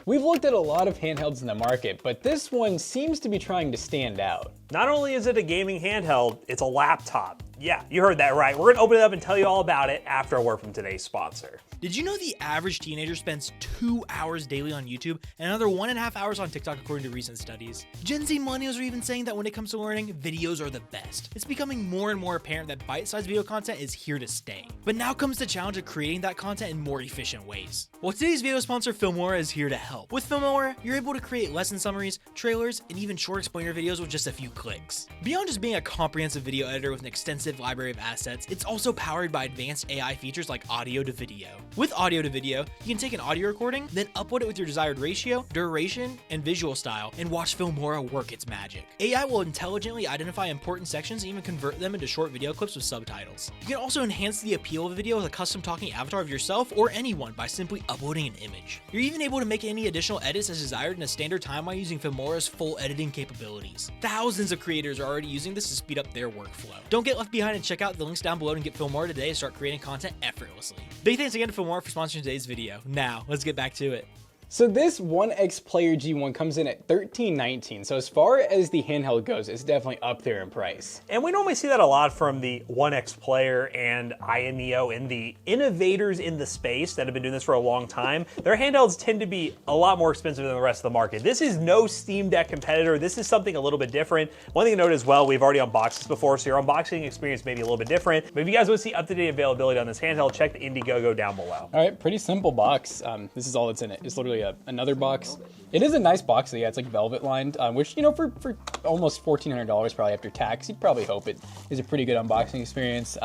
We've looked at a lot of handhelds in the market, but this one seems to be trying to stand out. Not only is it a gaming handheld, it's a laptop. Yeah, you heard that right. We're gonna open it up and tell you all about it after a word from today's sponsor. Did you know the average teenager spends 2 hours daily on YouTube and another 1.5 hours on TikTok according to recent studies? Gen Z millennials are even saying that when it comes to learning, videos are the best. It's becoming more and more apparent that bite-sized video content is here to stay. But now comes the challenge of creating that content in more efficient ways. Well, today's video sponsor Filmora is here to help. With Filmora, you're able to create lesson summaries, trailers, and even short explainer videos with just a few clicks. Beyond just being a comprehensive video editor with an extensive library of assets, it's also powered by advanced AI features like audio to video. With audio to video, you can take an audio recording, then upload it with your desired ratio, duration, and visual style, and watch Filmora work its magic. AI will intelligently identify important sections and even convert them into short video clips with subtitles. You can also enhance the appeal of a video with a custom talking avatar of yourself or anyone by simply uploading an image. You're even able to make any additional edits as desired in a standard timeline using Filmora's full editing capabilities. Thousands of creators are already using this to speed up their workflow. Don't get left behind and check out the links down below and get Filmora today and start creating content effortlessly. Big thanks again to Filmora for sponsoring today's video. Now, let's get back to it. So this OnexPlayer G1 comes in at $13.19. So as far as the handheld goes, it's definitely up there in price. And we normally see that a lot from the OnexPlayer and IMEO and the innovators in the space that have been doing this for a long time. Their handhelds tend to be a lot more expensive than the rest of the market. This is no Steam Deck competitor. This is something a little bit different. One thing to note as well, we've already unboxed this before, so your unboxing experience may be a little bit different. But if you guys want to see up-to-date availability on this handheld, check the Indiegogo down below. All right, pretty simple box. This is all that's in it. It's literally another box. It is a nice box, so yeah, it's like velvet lined, which, you know, for almost $1,400 probably after tax, you'd probably hope it is a pretty good unboxing experience.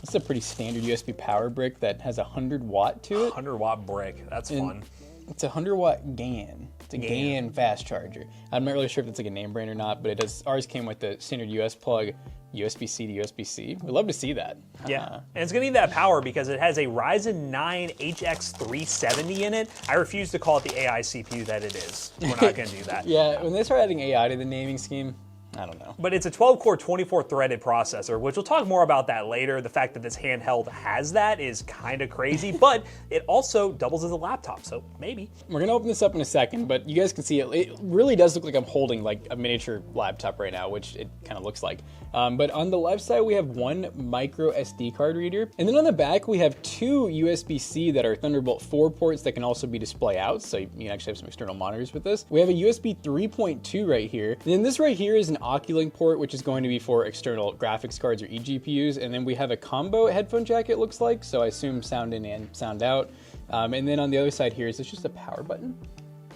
It's a pretty standard USB power brick that has a 100-watt to it. 100-watt brick, that's fun. It's a 100-watt GAN. It's a GAN fast charger. I'm not really sure if it's like a name brand or not, but it does. Ours came with the standard US plug, USB-C to USB-C. We'd love to see that. Yeah, and it's gonna need that power because it has a Ryzen 9 HX370 in it. I refuse to call it the AI CPU that it is. We're not gonna do that. Yeah, when they start adding AI to the naming scheme, I don't know. But it's a 12-core, 24-threaded processor, which we'll talk more about that later. The fact that this handheld has that is kind of crazy, but it also doubles as a laptop, so maybe. We're gonna open this up in a second, but you guys can see it. It really does look like I'm holding like a miniature laptop right now, which it kind of looks like. But on the left side, we have one micro SD card reader. And then on the back, we have two USB-C that are Thunderbolt 4 ports that can also be display out. So you can actually have some external monitors with this. We have a USB 3.2 right here. And then this right here is an Oculink port, which is going to be for external graphics cards or eGPUs. And then we have a combo headphone jack, it looks like. So I assume sound in and sound out. And then on the other side here is it's just a power button.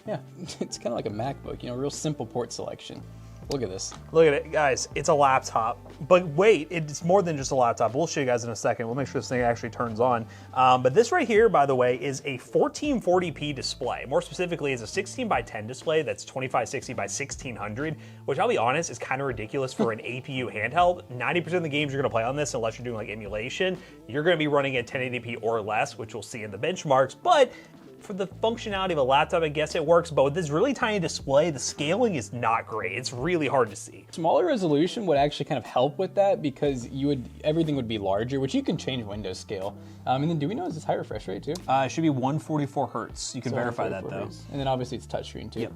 Yeah, it's kind of like a MacBook, you know, real simple port selection. Look at this. Look at it, guys. It's a laptop. But wait, it's more than just a laptop. We'll show you guys in a second. We'll make sure this thing actually turns on. But this right here, by the way, is a 1440p display. More specifically, it's a 16 by 10 display that's 2560 by 1600, which I'll be honest is kind of ridiculous for an APU handheld. 90% of the games you're going to play on this, unless you're doing like emulation, you're going to be running at 1080p or less, which we'll see in the benchmarks. But for the functionality of a laptop, I guess it works, but with this really tiny display, the scaling is not great. It's really hard to see. Smaller resolution would actually kind of help with that because everything would be larger, which you can change Windows scale. And then do we know is this high refresh rate too? It should be 144 hertz. You can verify that though. Hertz. And then obviously it's touchscreen too. Yep.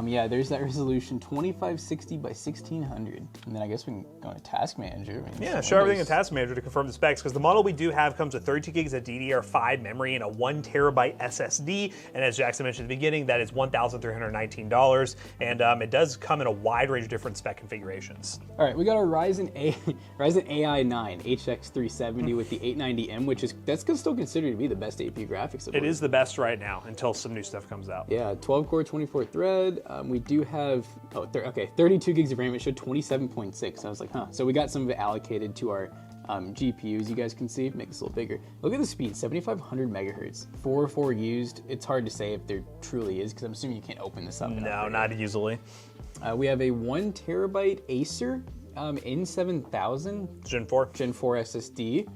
Yeah, there's that resolution, 2560 by 1600. And then I guess we can go into Task Manager. I mean, yeah, show everything in Task Manager to confirm the specs, because the model we do have comes with 32 gigs of DDR5 memory and a 1 terabyte SSD. And as Jackson mentioned at the beginning, that is $1,319. And it does come in a wide range of different spec configurations. All right, we got our Ryzen AI 9 HX370 with the 890M, which that's still considered to be the best AP graphics. It is the best right now until some new stuff comes out. Yeah, 12 core, 24 thread. We do have, 32 gigs of RAM. It showed 27.6. I was like, huh. So we got some of it allocated to our GPUs. You guys can see, make this a little bigger. Look at the speed, 7,500 megahertz. 404 used. It's hard to say if there truly is, because I'm assuming you can't open this up. No, not easily. We have a 1 terabyte Acer N7000 Gen 4 SSD.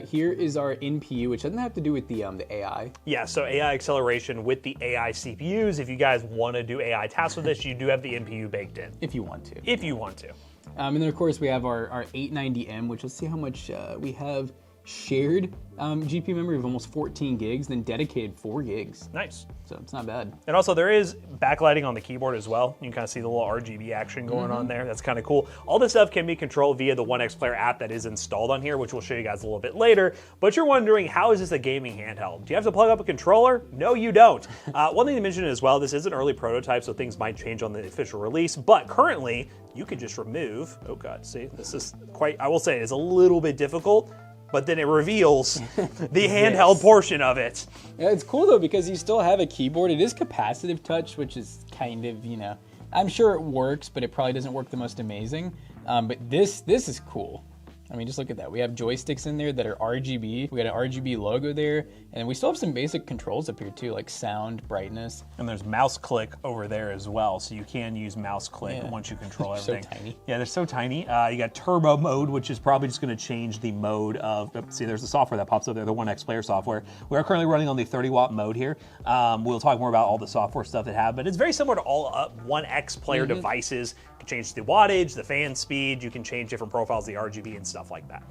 Here is our NPU, which doesn't have to do with the AI. Yeah, so AI acceleration with the AI CPUs. If you guys want to do AI tasks with this, you do have the NPU baked in. If you want to. If you want to. And then of course we have our 890M, which let's see how much we have shared GPU memory of almost 14 gigs, then dedicated 4 gigs. Nice. So it's not bad. And also there is backlighting on the keyboard as well. You can kind of see the little RGB action going on there. That's kind of cool. All this stuff can be controlled via the OnexPlayer app that is installed on here, which we'll show you guys a little bit later. But you're wondering, how is this a gaming handheld? Do you have to plug up a controller? No, you don't. One thing to mention as well, this is an early prototype, so things might change on the official release. But currently, you can just remove, oh God, see, this is quite, I will say, it's a little bit difficult, but then it reveals the handheld portion of it. Yeah, it's cool though because you still have a keyboard. It is capacitive touch, which is kind of, you know, I'm sure it works, but it probably doesn't work the most amazing. But this is cool. I mean, just look at that. We have joysticks in there that are RGB. We got an RGB logo there, and we still have some basic controls up here too, like sound, brightness. And there's mouse click over there as well, so you can use mouse click once you control everything. So tiny. Yeah, they're so tiny. You got turbo mode, which is probably just going to change the mode of. See, there's the software that pops up there, the OnexPlayer software. We are currently running on the 30-watt mode here. We'll talk more about all the software stuff they have, but it's very similar to all OnexPlayer devices. You can change the wattage, the fan speed. You can change different profiles, the RGB and stuff like that.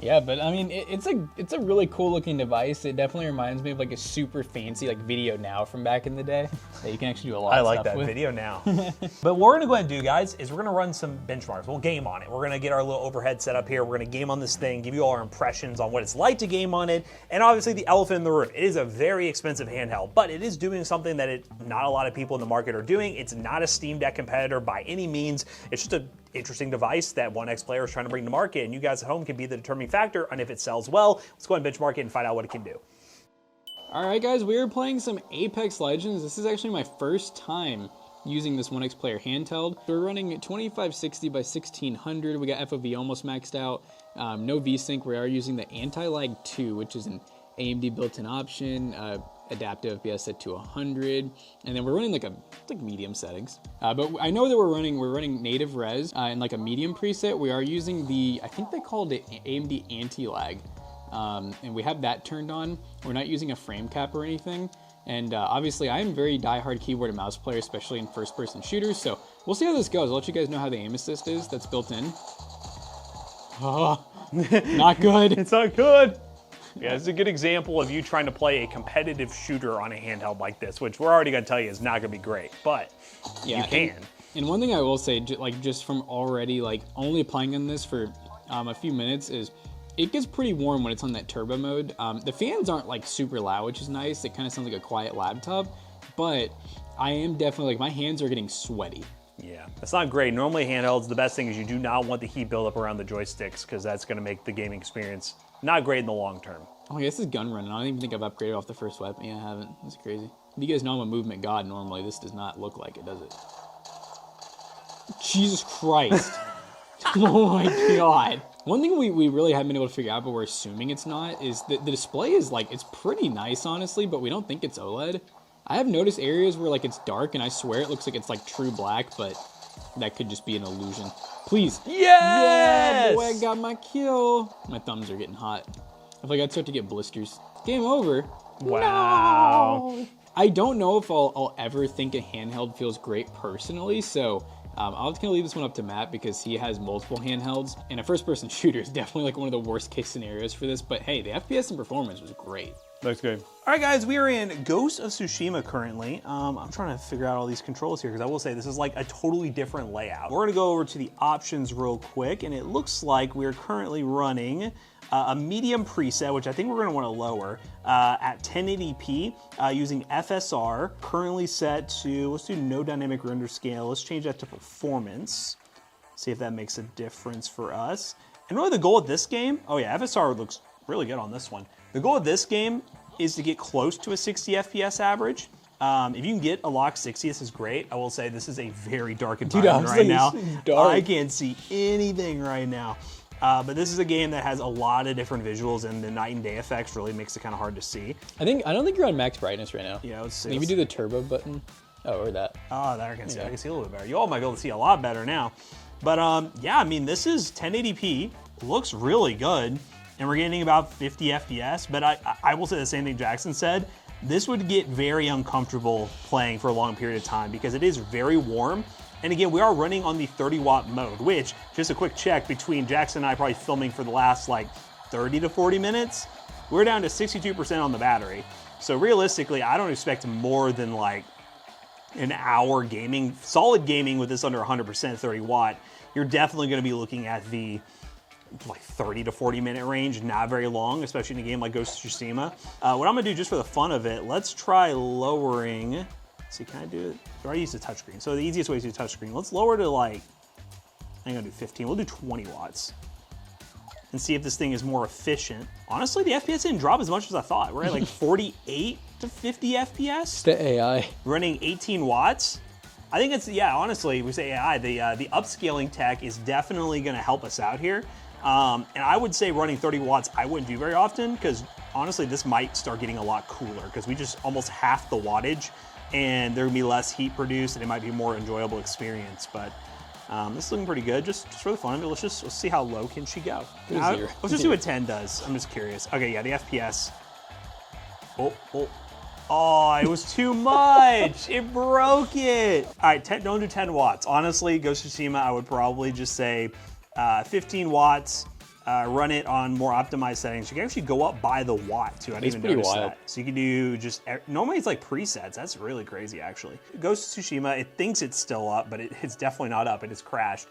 Yeah, but I mean, it's a really cool looking device. It definitely reminds me of like a super fancy like Video Now from back in the day that you can actually do a lot of stuff with. I like that, Video Now. But what we're gonna go ahead and do, guys, is we're gonna run some benchmarks. We'll game on it. We're gonna get our little overhead set up here. We're gonna game on this thing, give you all our impressions on what it's like to game on it, and obviously the elephant in the room. It is a very expensive handheld, but it is doing something that not a lot of people in the market are doing. It's not a Steam Deck competitor by any means. It's just an interesting device that OnexPlayer is trying to bring to market, and you guys at home can be the determining factor on if it sells well. Let's go ahead and benchmark it and find out what it can do. All right, guys, we are playing some Apex Legends. This is actually my first time using this OnexPlayer handheld. We're running 2560 by 1600. We got FOV almost maxed out. No VSync. We are using the Anti-Lag 2, which is an AMD built-in option. Adaptive FPS set to 100, and then we're running like medium settings. But I know that we're running native res in like a medium preset. We are using I think they called it AMD anti-lag, and we have that turned on. We're not using a frame cap or anything. And obviously, I am very diehard keyboard and mouse player, especially in first-person shooters. So we'll see how this goes. I'll let you guys know how the aim assist is. That's built in. Oh, not good. It's not good. Yeah, it's a good example of you trying to play a competitive shooter on a handheld like this, which we're already going to tell you is not going to be great, but yeah, you can. And one thing I will say, just from already only playing on this for a few minutes, is it gets pretty warm when it's on that turbo mode. The fans aren't super loud, which is nice. It kind of sounds like a quiet laptop, but I am definitely my hands are getting sweaty. Yeah, that's not great. Normally handhelds, the best thing is you do not want the heat buildup around the joysticks because that's going to make the gaming experience not great in the long term. Oh yeah, this is gun running. I don't even think I've upgraded off the first weapon. Yeah, I haven't. That's crazy. You guys know I'm a movement god normally. This does not look like it, does it? Jesus Christ. Oh my God. One thing we really haven't been able to figure out, but we're assuming it's not, is that the display is it's pretty nice, honestly, but we don't think it's OLED. I have noticed areas where it's dark, and I swear it looks like it's true black, but that could just be an illusion. Please. Yes! Yeah, boy, I got my kill. My thumbs are getting hot. I feel like I'd start to get blisters. Game over. Wow. No. I don't know if I'll ever think a handheld feels great personally, so I'll just leave this one up to Matt because he has multiple handhelds, and a first-person shooter is definitely one of the worst-case scenarios for this, but hey, the FPS and performance was great. Looks good. All right, guys, we are in Ghost of Tsushima currently. I'm trying to figure out all these controls here because I will say this is a totally different layout. We're gonna go over to the options real quick, and it looks like we're currently running a medium preset, which I think we're gonna wanna lower at 1080p using FSR, currently set to, let's do no dynamic render scale. Let's change that to performance. See if that makes a difference for us. And really the goal of this game, oh yeah, FSR looks really good on this one. The goal of this game is to get close to a 60 FPS average. If you can get a lock 60, this is great. I will say this is a very dark environment right now. Dark. I can't see anything right now. But this is a game that has a lot of different visuals, and the night and day effects really makes it kind of hard to see. I don't think you're on max brightness right now. Yeah, let's see. Maybe do the turbo button. Oh, or that. Oh, there I can see. I can see a little bit better. You all might be able to see a lot better now. But yeah, I mean, this is 1080p. Looks really good. And we're getting about 50 FPS, but I will say the same thing Jackson said. This would get very uncomfortable playing for a long period of time because it is very warm. And again, we are running on the 30-watt mode, which, just a quick check between Jackson and I probably filming for the last 30 to 40 minutes. We're down to 62% on the battery. So realistically, I don't expect more than like an hour gaming, solid gaming with this under 100% 30 watt. You're definitely going to be looking at the like 30 to 40 minute range, not very long, especially in a game like Ghost of Tsushima. What I'm gonna do just for the fun of it, let's try lowering, let's see, can I do it? I already used a touchscreen. So the easiest way is to use a touchscreen. Let's lower to like, I'm gonna do 15, we'll do 20 watts and see if this thing is more efficient. Honestly, the FPS didn't drop as much as I thought. We're at like 48 to 50 FPS. The AI. Running 18 watts. I think it's, yeah, honestly, we say AI, the upscaling tech is definitely gonna help us out here. And I would say running 30 watts, I wouldn't do very often because honestly, this might start getting a lot cooler because we just almost half the wattage and there will be less heat produced and it might be a more enjoyable experience. But this is looking pretty good. Just for the fun of it, let's see how low can she go. Let's just see what 10 does. I'm just curious. Okay, yeah, the FPS. Oh, it was too much. It broke it. All right, don't do 10 watts. Honestly, Ghost of Tsushima, I would probably just say 15 watts, run it on more optimized settings. You can actually go up by the watt too. I didn't even notice that. So you can do just, normally it's like presets. That's really crazy actually. Ghost of Tsushima, it thinks it's still up, but it's definitely not up. It has crashed.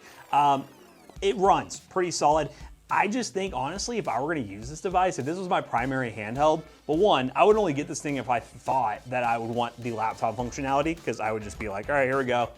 It runs pretty solid. I just think, honestly, if I were gonna use this device, if this was my primary handheld, well, one, I would only get this thing if I thought that I would want the laptop functionality, because I would just be like, all right, here we go.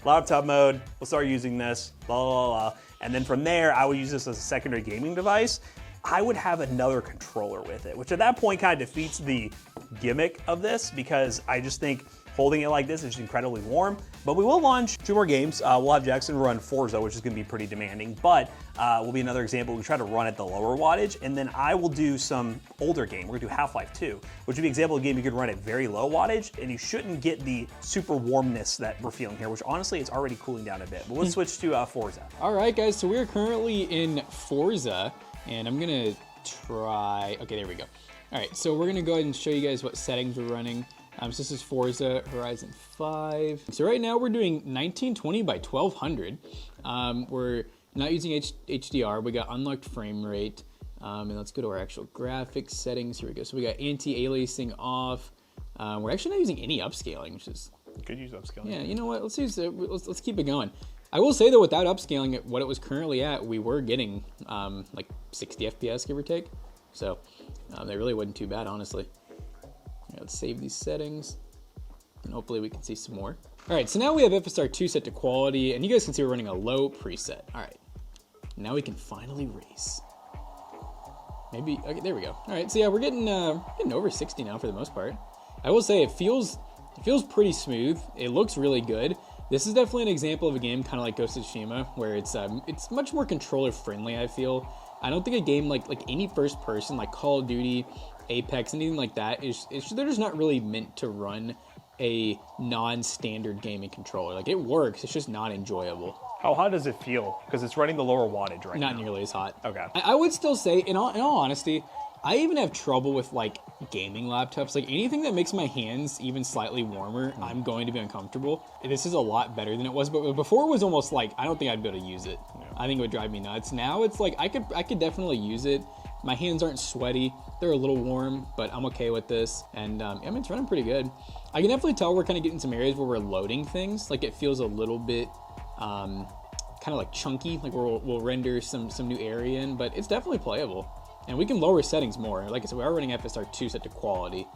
Laptop mode, we'll start using this, blah, blah, blah. And then from there, I would use this as a secondary gaming device. I would have another controller with it, which at that point kind of defeats the gimmick of this, because I just think holding it like this is incredibly warm. But we will launch 2 more games. We'll have Jackson run Forza, which is gonna be pretty demanding, but will be another example. We try to run at the lower wattage, and then I will do some older game. We're gonna do Half-Life 2, which would be an example of a game you could run at very low wattage, and you shouldn't get the super warmness that we're feeling here, which honestly, it's already cooling down a bit. But let's switch to Forza. All right, guys, so we're currently in Forza, and I'm gonna try, okay, there we go. All right, so we're gonna go ahead and show you guys what settings we're running. So this is Forza Horizon 5. So right now we're doing 1920 by 1200. We're not using HDR. We got unlocked frame rate. And let's go to our actual graphics settings. Here we go. So we got anti-aliasing off. We're actually not using any upscaling, which is... Could use upscaling. Yeah, you know what? Let's keep it going. I will say though, without upscaling it, what it was currently at, we were getting like 60 FPS, give or take. So they really wasn't too bad, honestly. Let's save these settings, and hopefully we can see some more. All right, so now we have FSR 2 set to quality, and you guys can see we're running a low preset. All right, now we can finally race. Maybe, okay, there we go. All right, so yeah, we're getting over 60 now for the most part. I will say it feels pretty smooth. It looks really good. This is definitely an example of a game kind of like Ghost of Tsushima, where it's much more controller friendly, I feel. I don't think a game like any first person, like Call of Duty, Apex, anything like that, they're just not really meant to run a non-standard gaming controller. Like, it works, it's just not enjoyable. How hot does it feel? Because it's running the lower wattage right now. Not nearly as hot. Okay. I would still say, in all honesty, I even have trouble with like gaming laptops. Like anything that makes my hands even slightly warmer, I'm going to be uncomfortable. This is a lot better than it was, but before it was almost like, I don't think I'd be able to use it. Yeah. I think it would drive me nuts. Now it's like, I could definitely use it. My hands aren't sweaty. They're a little warm, but I'm okay with this. And I mean, it's running pretty good. I can definitely tell we're kind of getting some areas where we're loading things. Like it feels a little bit kind of like chunky, like we'll render some new area in, but it's definitely playable. And we can lower settings more. Like I said, we are running FSR 2 set to quality.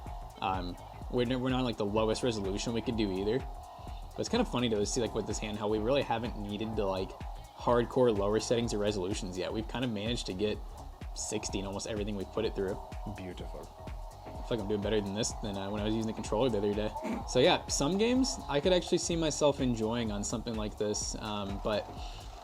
We're not like the lowest resolution we could do either. But it's kind of funny to see like with this handheld, we really haven't needed to like hardcore lower settings or resolutions yet. We've kind of managed to get 60 in almost everything we've put it through. Beautiful. I feel like I'm doing better than this than when I was using the controller the other day. So yeah, some games I could actually see myself enjoying on something like this. But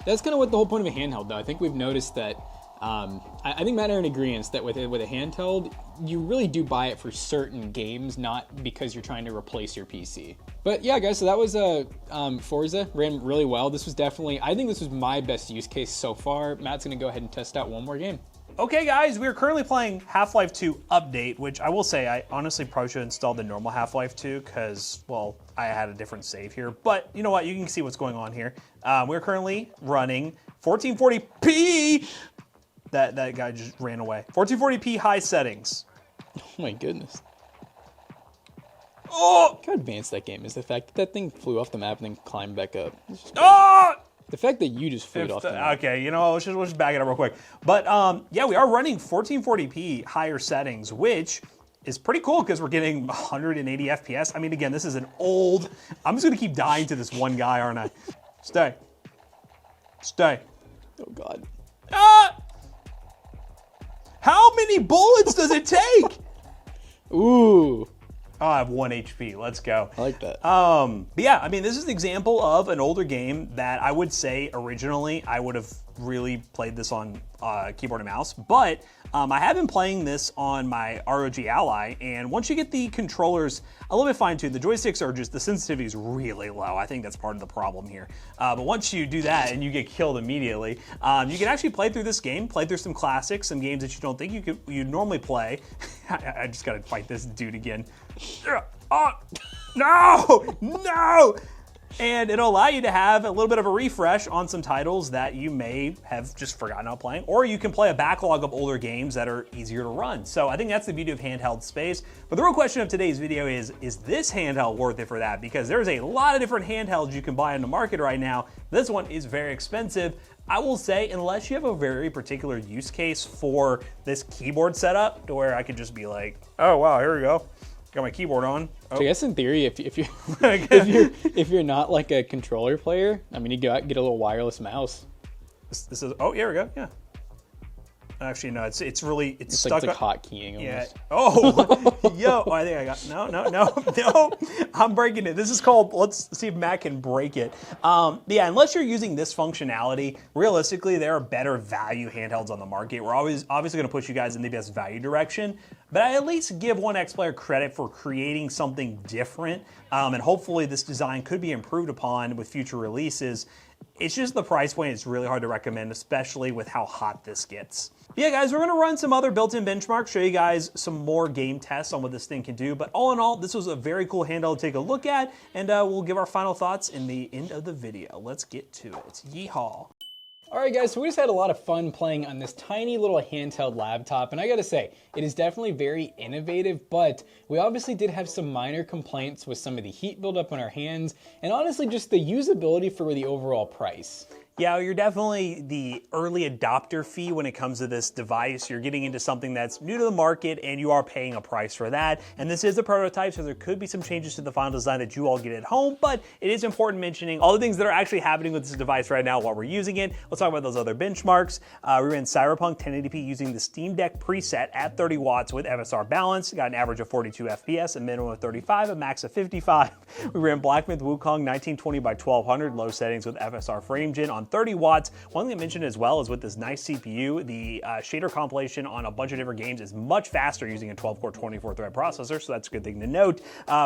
that's kind of what the whole point of a handheld though. I think we've noticed that I think Matt and I are in agreement that with a handheld, you really do buy it for certain games, not because you're trying to replace your PC. But yeah, guys, so that was Forza. Ran really well. This was definitely, I think this was my best use case so far. Matt's gonna go ahead and test out one more game. Okay guys, we are currently playing Half-Life 2 Update, which I will say I honestly probably should install the normal Half-Life 2 because, well, I had a different save here. But you know what, you can see what's going on here. We're currently running 1440p. that guy just ran away. 1440p high settings. Oh my goodness. Oh! Look how advanced that game is. The fact that that thing flew off the map and then climbed back up. Ah! The fact that you just flew it off the map. Okay, you know, let's just back it up real quick. But yeah, we are running 1440p higher settings, which is pretty cool because we're getting 180 FPS. I mean, again, this is an old... I'm just going to keep dying to this one guy, aren't I? Stay. Stay. Oh, God. Ah! How many bullets does it take? Ooh. Oh, I have 1 HP. Let's go. I like that. But yeah, I mean, this is an example of an older game that I would say originally I would have really played this on keyboard and mouse, but I have been playing this on my ROG Ally, and once you get the controllers a little bit fine-tuned, the joysticks are just, the sensitivity is really low. I think that's part of the problem here. But once you do that and you get killed immediately, you can actually play through this game, play through some classics, some games that you don't think you'd normally play. I just gotta fight this dude again. Oh, no, no! And it'll allow you to have a little bit of a refresh on some titles that you may have just forgotten about playing, or you can play a backlog of older games that are easier to run. So I think that's the beauty of handheld space. But the real question of today's video is this handheld worth it for that? Because there's a lot of different handhelds you can buy on the market right now. This one is very expensive. I will say, unless you have a very particular use case for this keyboard setup, to where I could just be like, oh wow, here we go. Got my keyboard on. Oh. So I guess in theory, if if you're not like a controller player, I mean, you get a little wireless mouse. This is, oh, here we go, yeah. Actually, no, it's really, it's stuck. Like, it's like hot keying almost. Yeah. Oh, yo, I think I got, no, I'm breaking it. This is called, let's see if Matt can break it. Yeah, unless you're using this functionality, realistically, there are better value handhelds on the market. We're always obviously going to push you guys in the best value direction, but I at least give OnexPlayer credit for creating something different, and hopefully this design could be improved upon with future releases. It's just the price point is really hard to recommend, especially with how hot this gets. Yeah, guys, we're gonna run some other built-in benchmarks, show you guys some more game tests on what this thing can do. But all in all, this was a very cool handheld to take a look at, and we'll give our final thoughts in the end of the video. Let's get to it. Yeehaw. All right, guys, so we just had a lot of fun playing on this tiny little handheld laptop, and I gotta say, it is definitely very innovative, but we obviously did have some minor complaints with some of the heat buildup on our hands, and honestly, just the usability for the overall price. Yeah, you're definitely the early adopter fee when it comes to this device. You're getting into something that's new to the market and you are paying a price for that. And this is a prototype, so there could be some changes to the final design that you all get at home, but it is important mentioning all the things that are actually happening with this device right now while we're using it. Let's talk about those other benchmarks. We ran Cyberpunk 1080p using the Steam Deck preset at 30 watts with FSR balance. Got an average of 42 FPS, a minimum of 35, a max of 55. We ran Black Myth Wukong 1920 by 1200 low settings with FSR frame gen on 30 watts. One thing I mentioned as well is with this nice CPU, the shader compilation on a bunch of different games is much faster using a 12-core 24-thread processor, so that's a good thing to note.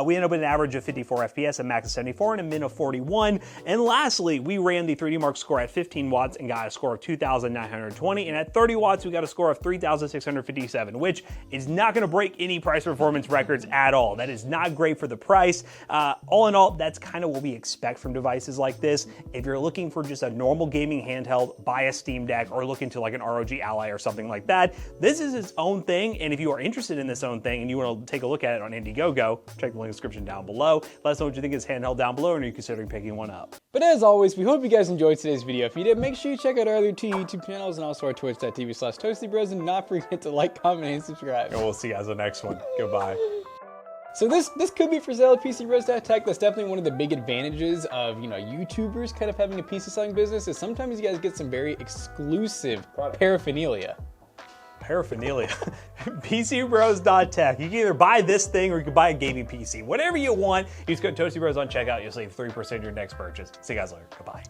We ended up with an average of 54 FPS, a max of 74, and a min of 41. And lastly, we ran the 3D Mark score at 15 watts and got a score of 2,920, and at 30 watts, we got a score of 3,657, which is not gonna break any price performance records at all. That is not great for the price. All in all, that's kind of what we expect from devices like this. If you're looking for just a normal gaming handheld, buy a Steam Deck or look into like an ROG Ally or something like that. This is its own thing, and if you are interested in this own thing and you want to take a look at it on Indiegogo, check the link in the description down below. Let us know what you think of this handheld down below, and are you considering picking one up? But as always, we hope you guys enjoyed today's video. If you did, make sure you check out our other two YouTube channels and also our twitch.tv/ToastyBros, and do not forget to like, comment, and subscribe. And we'll see you guys in the next one. Goodbye. So this could be for sale at PCBros.tech. That's definitely one of the big advantages of, YouTubers kind of having a PC selling business, is sometimes you guys get some very exclusive paraphernalia. Paraphernalia. PCBros.tech. You can either buy this thing or you can buy a gaming PC. Whatever you want, use code ToastyBros on checkout. You'll save 3% of your next purchase. See you guys later. Goodbye.